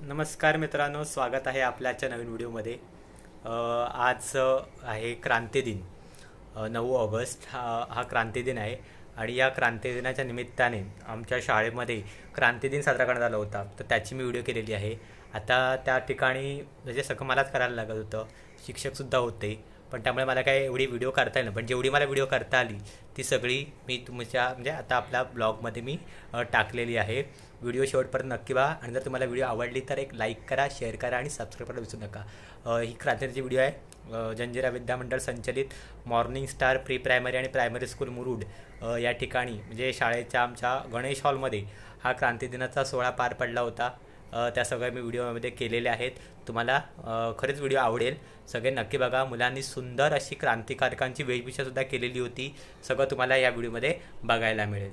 नमस्कार मित्रांनो, स्वागत आहे आपल्या आजच्या नवीन व्हिडिओमध्ये. आज आहे क्रांती दिन. 9 ऑगस्ट हा क्रांती दिन आहे आणि या क्रांती दिनाच्या निमित्ताने आमच्या शाळेमध्ये क्रांती दिन साजरा करण्यात आला होता. तर त्याची मी व्हिडिओ केलेली आहे. आता त्या ठिकाणी म्हणजे सगळं मलाच करायला लागत होतं, शिक्षकसुद्धा होते, पण त्यामुळे मला काही एवढी व्हिडिओ करता येईल ना. पण जेवढी मला व्हिडिओ करता आली ती सगळी मी तुमच्या म्हणजे आता आपल्या ब्लॉगमध्ये मी टाकलेली आहे. व्हिडिओ शेवटपर्यंत नक्की बघा आणि जर तुम्हाला व्हिडिओ आवडली तर एक लाईक करा, शेअर करा आणि सबस्क्राईब करायला विसरू नका. ही क्रांतीची व्हिडिओ आहे. जंजिरा विद्यामंडळ संचलित मॉर्निंग स्टार प्री प्रायमरी आणि प्रायमरी स्कूल मुरुड या ठिकाणी म्हणजे शाळेच्या आमच्या गणेश हॉलमध्ये हा क्रांती दिनाचा सोहळा पार पडला होता. त्या सगळ्या मी व्हिडिओमध्ये केलेले आहेत. तुम्हाला खरंच व्हिडिओ आवडेल, सगळे नक्की बघा. मुलांनी सुंदर अशी क्रांतिकारकांची वेशभूषासुद्धा केलेली होती. सगळं तुम्हाला या व्हिडिओमध्ये बघायला मिळेल.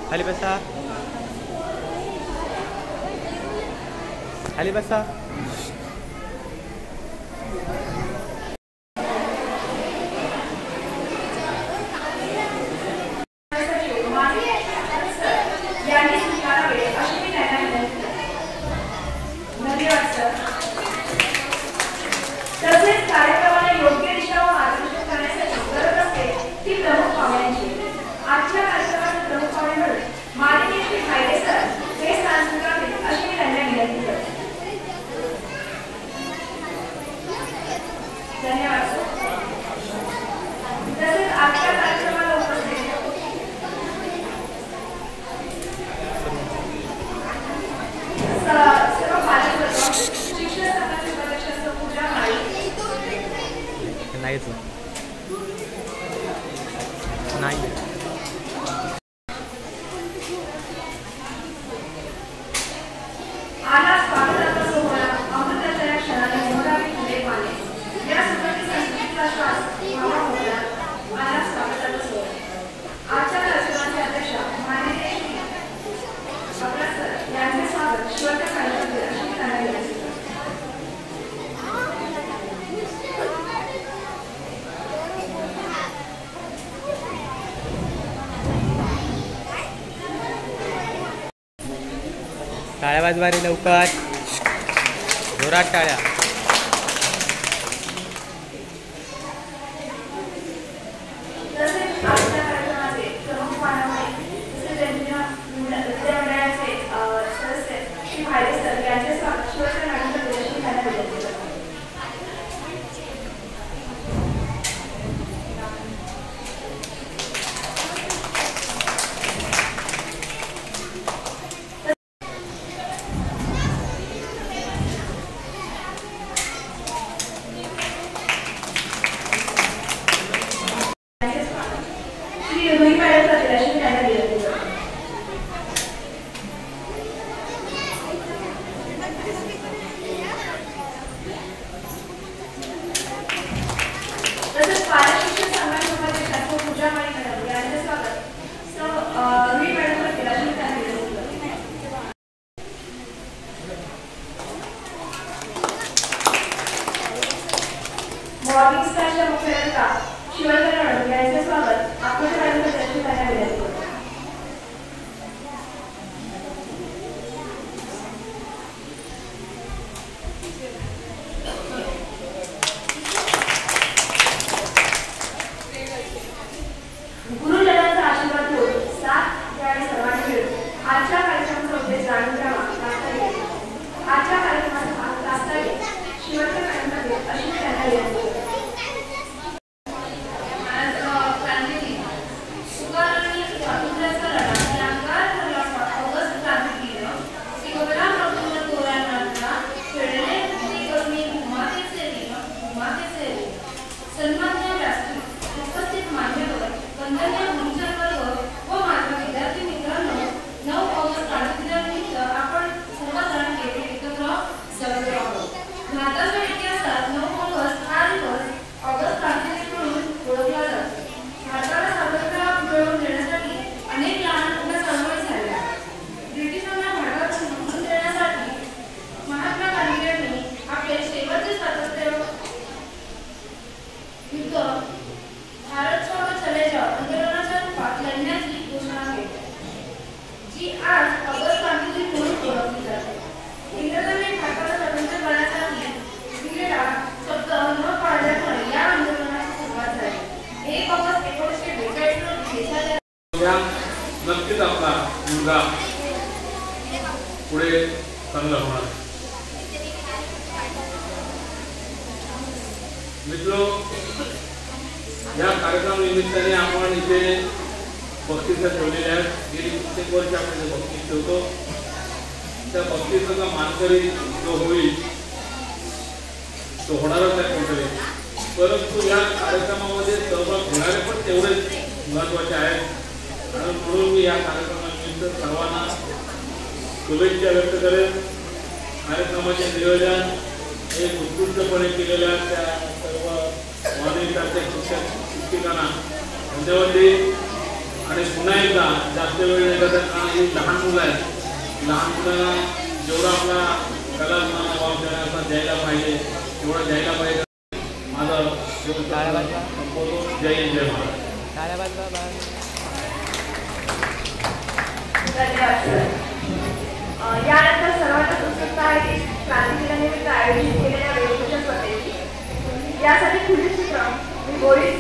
खाली बसा, खाली बसा. टाळ्या वाजवा लवकर, जोरात टाळ्या. मॉर्निंग स्टारच्या मुख्यालयाचा शिवकरण यांचे स्वागत आपल्या शाळेमध्ये दर्शन करण्यात आले. भारताच्या इतिहासात 9 ऑगस्ट हा दिवस ऑगस्ट क्रांती दिन म्हणून ओळखला जातो. भारताला स्वातंत्र्य मिळवून देण्यासाठी अनेक लहान मोठ्या चळवळी झाल्या. ब्रिटिशांना भारतातून निघून देण्यासाठी महात्मा गांधी यांनी आपले शेवटचे स्वातंत्र्य युद्ध भारत छोडो चले जाओ आंदोलनाच्या रूपात लढण्याची घोषणा केली, जी आज ऑगस्ट क्रांती दिन म्हणून ओळखली जाते. इंग्रजांनी भारताला स्वतंत्र करण्यासाठी दिलेला शब्द न पाळल्यामुळे या आंदोलनाची सुरुवात झाली. 1 ऑगस्ट 1942 रोजी देशाच्या नक्कीच आपला मुलगा पुढे चांगला होणार. मित्रो, या कार्यक्रमानिमित्ताने आपण इथे बक्षिसं ठेवलेल्या आहेत. गेली कित्येक वर्ष आपण जे बक्षीस ठेवतो त्या बक्षिसाचा मानकरी जो होईल तो होणारच आहे कुठे, परंतु या कार्यक्रमामध्ये सहभाग घेणारे पण तेवढेच महत्त्वाचे आहेत. आणि म्हणून मी या कार्यक्रमानिमित्त सर्वांना शुभेच्छा व्यक्त करेन. कार्यक्रमाचे नियोजन हे उत्कृष्टपणे केलेल्या त्या सर्व माननीय शिक्षकांना धन्यवाद देईन. आणि पुन्हा एकदा जास्त वेळ नाही करता, ही लहान मुलं आहेत, लहान मुलांना जेवढा आपला कलात्मक वाव देण्याचा द्यायला पाहिजे तेवढा द्यायला पाहिजे. माझं संपवतो. जय हिंद, जय महाराष्ट्र. यानंतर सर्वांनाच उत्सुकता आहे की क्रांती दिनानिमित्त आयोजित केलेल्या वेशभूषा स्पर्धेची. यासाठी खुले सूत्र मी बोरीस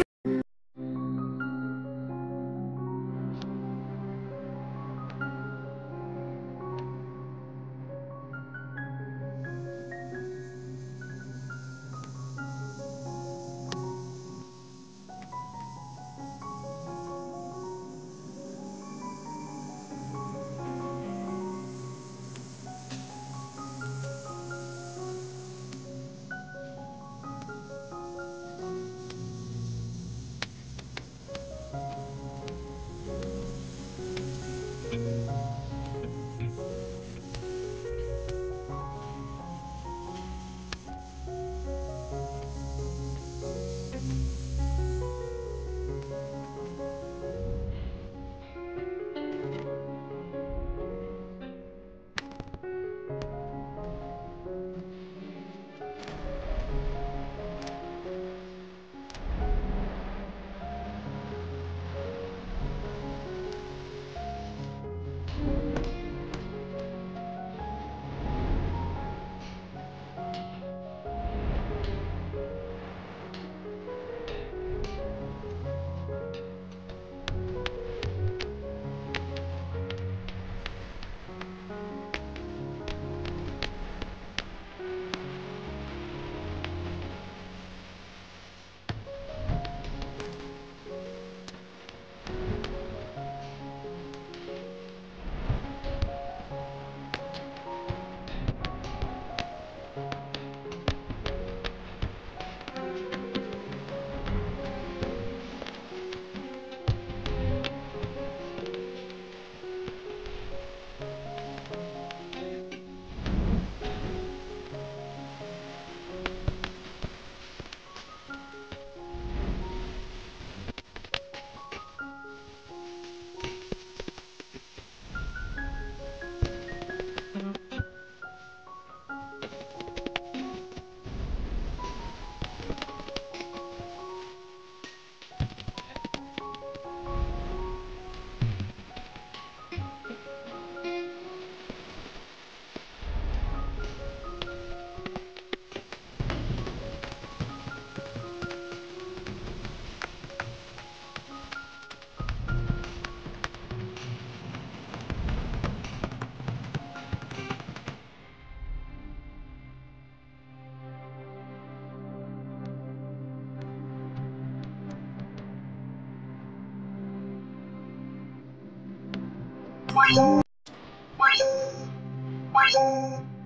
Bye.